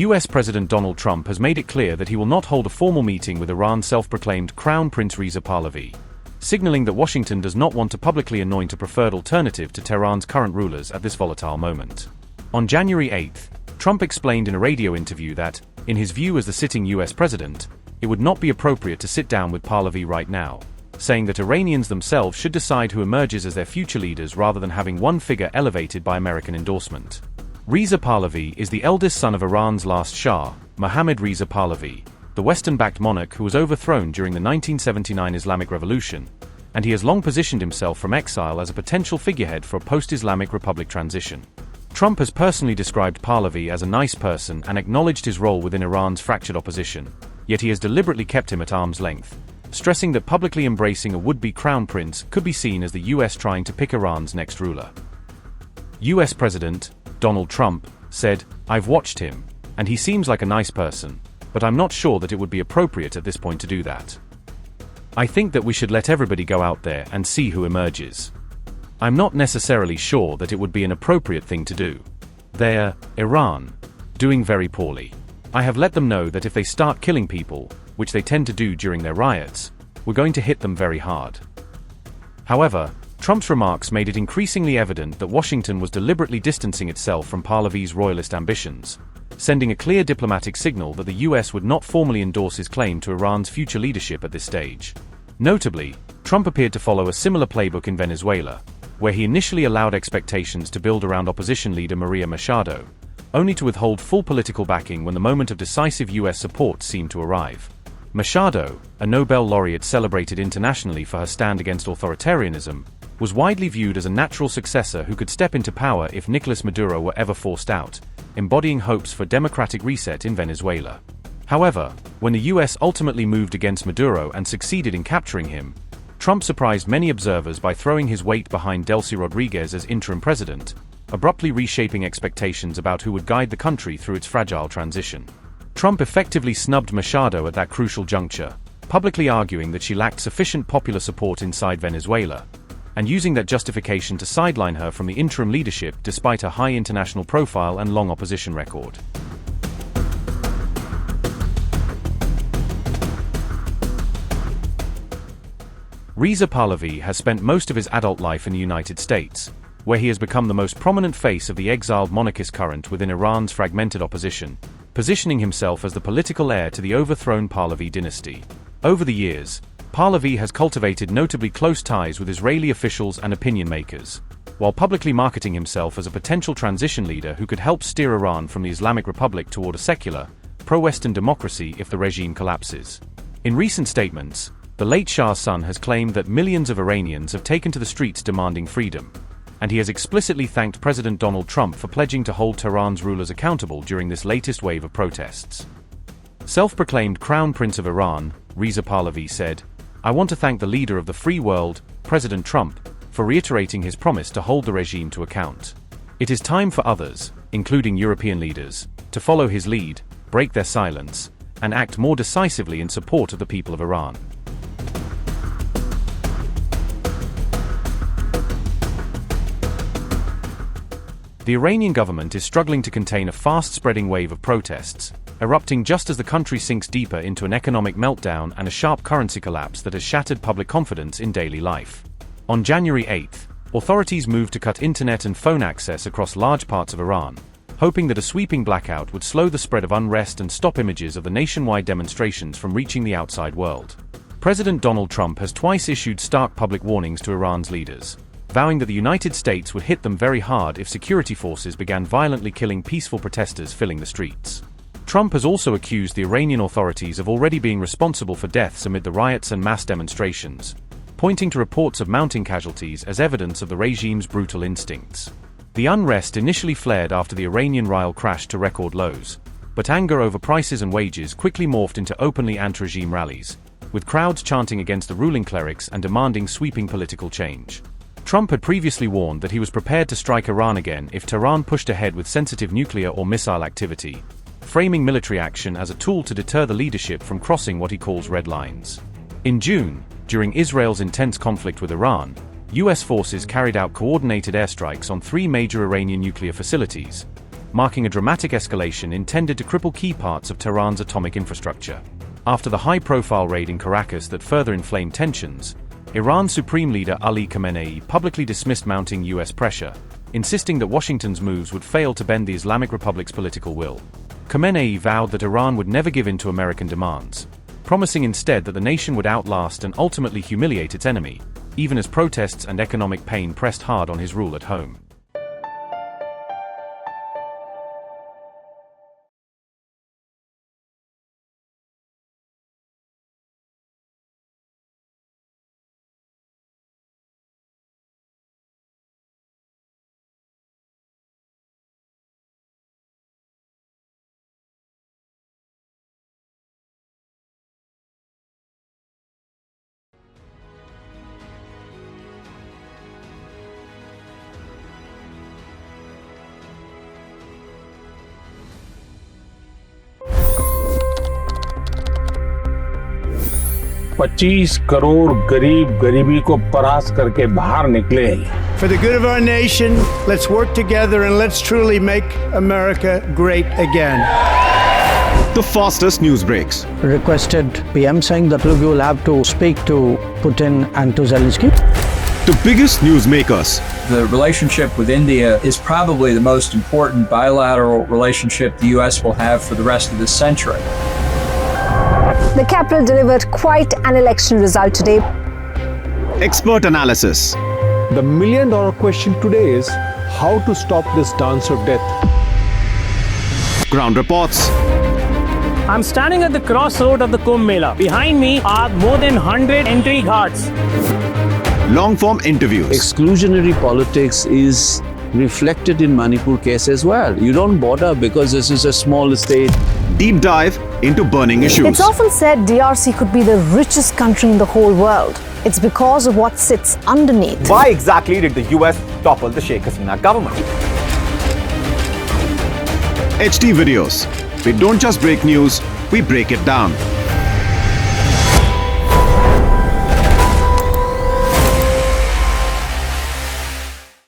US President Donald Trump has made it clear that he will not hold a formal meeting with Iran's self-proclaimed Crown Prince Reza Pahlavi, signaling that Washington does not want to publicly anoint a preferred alternative to Tehran's current rulers at this volatile moment. On January 8, Trump explained in a radio interview that, in his view as the sitting US president, it would not be appropriate to sit down with Pahlavi right now, saying that Iranians themselves should decide who emerges as their future leaders rather than having one figure elevated by American endorsement. Reza Pahlavi is the eldest son of Iran's last Shah, Mohammad Reza Pahlavi, the Western-backed monarch who was overthrown during the 1979 Islamic Revolution, and he has long positioned himself from exile as a potential figurehead for a post-Islamic Republic transition. Trump has personally described Pahlavi as a nice person and acknowledged his role within Iran's fractured opposition, yet he has deliberately kept him at arm's length, stressing that publicly embracing a would-be crown prince could be seen as the US trying to pick Iran's next ruler. US President Donald Trump said, "I've watched him, and he seems like a nice person, but I'm not sure that it would be appropriate at this point to do that. I think that we should let everybody go out there and see who emerges. I'm not necessarily sure that it would be an appropriate thing to do. They're, Iran, doing very poorly. I have let them know that if they start killing people, which they tend to do during their riots, we're going to hit them very hard." However, Trump's remarks made it increasingly evident that Washington was deliberately distancing itself from Pahlavi's royalist ambitions, sending a clear diplomatic signal that the US would not formally endorse his claim to Iran's future leadership at this stage. Notably, Trump appeared to follow a similar playbook in Venezuela, where he initially allowed expectations to build around opposition leader Maria Machado, only to withhold full political backing when the moment of decisive US support seemed to arrive. Machado, a Nobel laureate celebrated internationally for her stand against authoritarianism, was widely viewed as a natural successor who could step into power if Nicolas Maduro were ever forced out, embodying hopes for democratic reset in Venezuela. However, when the US ultimately moved against Maduro and succeeded in capturing him, Trump surprised many observers by throwing his weight behind Delcy Rodriguez as interim president, abruptly reshaping expectations about who would guide the country through its fragile transition. Trump effectively snubbed Machado at that crucial juncture, publicly arguing that she lacked sufficient popular support inside Venezuela, and using that justification to sideline her from the interim leadership despite a high international profile and long opposition record. Reza Pahlavi has spent most of his adult life in the United States, where he has become the most prominent face of the exiled monarchist current within Iran's fragmented opposition, positioning himself as the political heir to the overthrown Pahlavi dynasty. Over the years, Pahlavi has cultivated notably close ties with Israeli officials and opinion makers, while publicly marketing himself as a potential transition leader who could help steer Iran from the Islamic Republic toward a secular, pro-Western democracy if the regime collapses. In recent statements, the late Shah's son has claimed that millions of Iranians have taken to the streets demanding freedom, and he has explicitly thanked President Donald Trump for pledging to hold Tehran's rulers accountable during this latest wave of protests. Self-proclaimed Crown Prince of Iran, Reza Pahlavi said, "I want to thank the leader of the free world, President Trump, for reiterating his promise to hold the regime to account. It is time for others, including European leaders, to follow his lead, break their silence, and act more decisively in support of the people of Iran." The Iranian government is struggling to contain a fast-spreading wave of protests, erupting just as the country sinks deeper into an economic meltdown and a sharp currency collapse that has shattered public confidence in daily life. On January 8, authorities moved to cut internet and phone access across large parts of Iran, hoping that a sweeping blackout would slow the spread of unrest and stop images of the nationwide demonstrations from reaching the outside world. President Donald Trump has twice issued stark public warnings to Iran's leaders, vowing that the United States would hit them very hard if security forces began violently killing peaceful protesters filling the streets. Trump has also accused the Iranian authorities of already being responsible for deaths amid the riots and mass demonstrations, pointing to reports of mounting casualties as evidence of the regime's brutal instincts. The unrest initially flared after the Iranian Rial crashed to record lows, but anger over prices and wages quickly morphed into openly anti-regime rallies, with crowds chanting against the ruling clerics and demanding sweeping political change. Trump had previously warned that he was prepared to strike Iran again if Tehran pushed ahead with sensitive nuclear or missile activity, framing military action as a tool to deter the leadership from crossing what he calls red lines. In June, during Israel's intense conflict with Iran, US forces carried out coordinated airstrikes on 3 major Iranian nuclear facilities, marking a dramatic escalation intended to cripple key parts of Tehran's atomic infrastructure. After the high-profile raid in Caracas that further inflamed tensions, Iran's Supreme Leader Ali Khamenei publicly dismissed mounting US pressure, insisting that Washington's moves would fail to bend the Islamic Republic's political will. Khamenei vowed that Iran would never give in to American demands, promising instead that the nation would outlast and ultimately humiliate its enemy, even as protests and economic pain pressed hard on his rule at home. $25 crore गरीब गरीबी को परास्त करके बाहर निकले। For the good of our nation, let's work together and let's truly make America great again. The fastest news breaks. Requested PM saying that look, you will have to speak to Putin and to Zelensky. The biggest newsmakers. The relationship with India is probably the most important bilateral relationship the US will have for the rest of this century. The capital delivered quite an election result today. Expert analysis. The million-dollar question today is how to stop this dance of death. Ground reports. I'm standing at the crossroad of the Kumbh Mela. Behind me are more than 100 entry guards. Long-form interviews. Exclusionary politics is reflected in Manipur case as well. You don't bother because this is a small state. Deep dive into burning issues. It's often said DRC could be the richest country in the whole world. It's because of what sits underneath. Why exactly did the US topple the Sheikh Hasina government? HD videos. We don't just break news, we break it down.